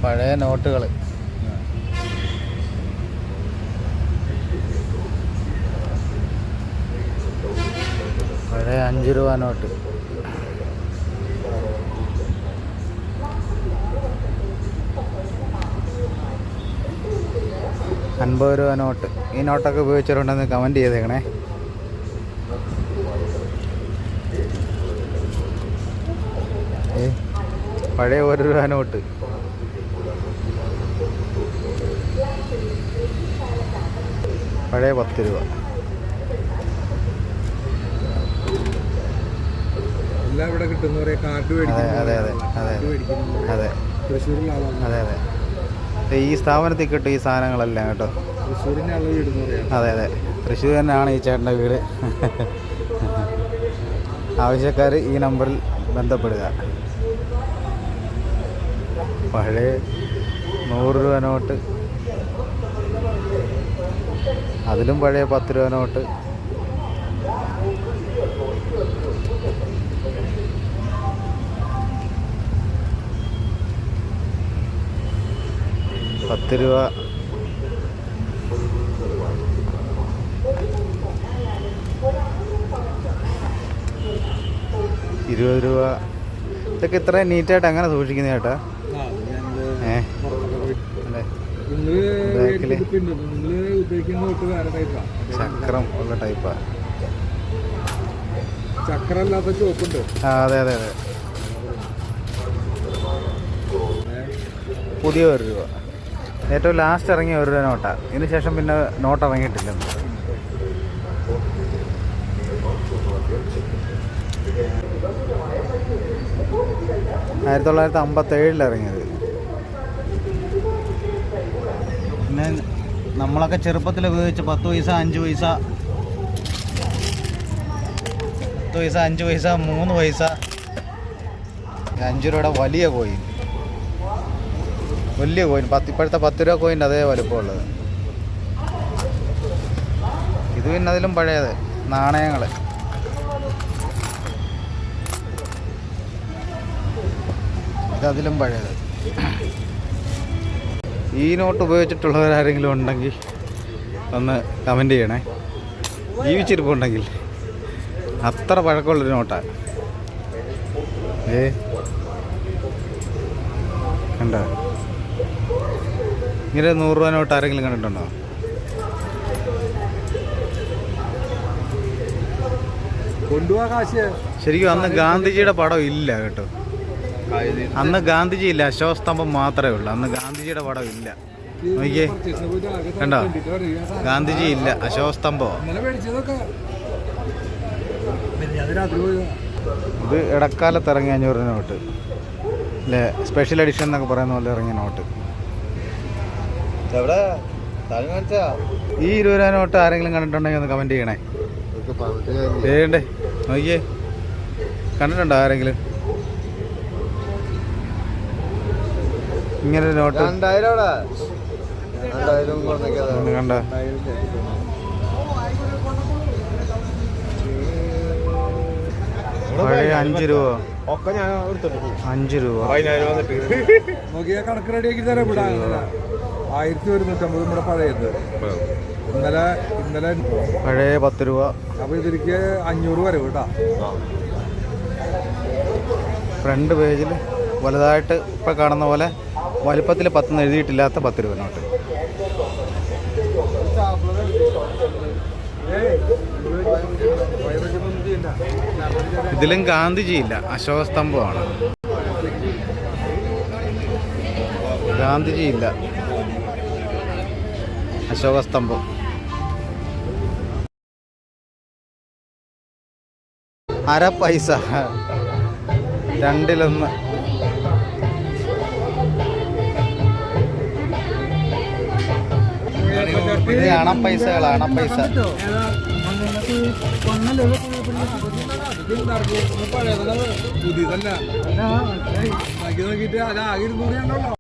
പഴയ നോട്ടുകൾ. പഴയ 5 രൂപ നോട്ട്. $50 രൂപ നോട്ട്. ഈ നോട്ടൊക്കെ ഉപയോഗിച്ചിട്ടുണ്ടെന്ന് കമൻറ്റ് ചെയ്തേക്കണേ. പഴയ 1 രൂപ നോട്ട്. പഴയ 10 രൂപ. എല്ലാം ഇവിടെ കിട്ടുന്ന കാർഡ് മേടിക്കും. അതെ അതെ അതെ അതെ അതെ അതെ. ഈ സ്ഥാപനത്തിൽ കിട്ടും ഈ സാധനങ്ങളെല്ലാം കേട്ടോ. തൃശ്ശൂരിൻ്റെ വീട്. അതെ അതെ, തൃശ്ശൂർ തന്നെയാണ് ഈ ചേട്ടൻ്റെ വീട്. ആവശ്യക്കാർ ഈ നമ്പറിൽ ബന്ധപ്പെടുക. പഴയ 100 രൂപ നോട്ട്, അതിലും പഴയ 10 രൂപ നോട്ട്. $10 രൂപ. $20 രൂപ. ഇതൊക്കെ ഇത്ര നീറ്റായിട്ട് അങ്ങനെ സൂക്ഷിക്കുന്ന ചേട്ടാ? ചക്രം ഉള്ള ടൈപ്പാ. ചക്രല്ലാത്ത ചോപ്പുണ്ട്. അതെ അതെ അതെ. പുതിയ 1 രൂപ. ഏറ്റവും ലാസ്റ്റ് ഇറങ്ങിയ 1 രൂപ നോട്ടാണ്. ഇതിന് ശേഷം പിന്നെ നോട്ട് ഇറങ്ങിയിട്ടില്ല. 1957 ഇറങ്ങിയത്. പിന്നെ നമ്മളൊക്കെ ചെറുപ്പത്തിൽ ഉപയോഗിച്ച 10 പൈസ, 5 പൈസ, 10 പൈസ, 5 പൈസ, 3 പൈസ, 5 രൂപയുടെ വലിയ കോയിൻ. വലിയ കോയിൻ, ഇപ്പോഴത്തെ 10 രൂപ കോയിൻ്റെ അതേ വലുപ്പമുള്ളത്. ഇത് പിന്നെ അതിലും പഴയത് നാണയങ്ങൾ. ഇതതിലും പഴയത്. ഈ നോട്ട് ഉപയോഗിച്ചിട്ടുള്ളവരാരെങ്കിലും ഉണ്ടെങ്കിൽ ഒന്ന് കമൻറ്റ് ചെയ്യണേ. ജീവിച്ചിരിപ്പുണ്ടെങ്കിൽ. അത്ര പഴക്കമുള്ളൊരു നോട്ടാണ്. കണ്ടോ? ഇങ്ങനെ 100 രൂപ നോട്ട് ആരെങ്കിലും കണ്ടിട്ടുണ്ടോ? ശരിക്കും അന്ന് ഗാന്ധിജിയുടെ പടം ഇല്ല കേട്ടോ. അന്ന് ഗാന്ധിജി ഇല്ല, അശോകസ്തംഭം മാത്രമേ ഉള്ളൂ. അന്ന് ഗാന്ധിജിയുടെ പടം ഇല്ല. നോക്കിയേ, കണ്ടോ? ഗാന്ധിജി ഇല്ല, അശോകസ്തംഭം. ഇത് ഇടക്കാലത്ത് ഇറങ്ങിയ 500 രൂപ നോട്ട് അല്ലേ? സ്പെഷ്യൽ എഡിഷൻ എന്നൊക്കെ പറയുന്ന പോലെ ഇറങ്ങിയ നോട്ട്. ഈ 20 രൂപ നോട്ട് ആരെങ്കിലും കണ്ടിട്ടുണ്ടെങ്കിൽ ഒന്ന് കമൻറ്റ് ചെയ്യണേ. ചെയ്യണ്ടേ? നോക്കിയേ, കണ്ടിട്ടുണ്ടോ ആരെങ്കിലും ഇങ്ങനെ നോട്ട്? കണ്ട പഴയ 5 രൂപ. 5 രൂപ നോക്കിയാ കണക്ക് റെഡിയാക്കി തരാം. 1150 നമ്മുടെ പഴയത്. ഇന്നലെ പഴയ 10 രൂപ. അപ്പൊ ഇതിലേക്ക് 500 വരെ കേട്ടാ. ഫ്രണ്ട് പേജിൽ വലുതായിട്ട് ഇപ്പം കാണുന്ന പോലെ വലിപ്പത്തിൽ 10 എഴുതിയിട്ടില്ലാത്ത 10 രൂപ നോട്ട്. ഇതിലും ഗാന്ധിജി ഇല്ല, അശോകസ്തംഭമാണ്. ഗാന്ധിജി ഇല്ല, അശോകസ്തംഭം. അര പൈസ, 2-1. ഇത് അണപ്പൈസകളാണ്, അണപ്പൈസ. പുതിയതല്ല നോക്കിട്ട് അത് ആകെ 200 ഉണ്ടല്ലോ.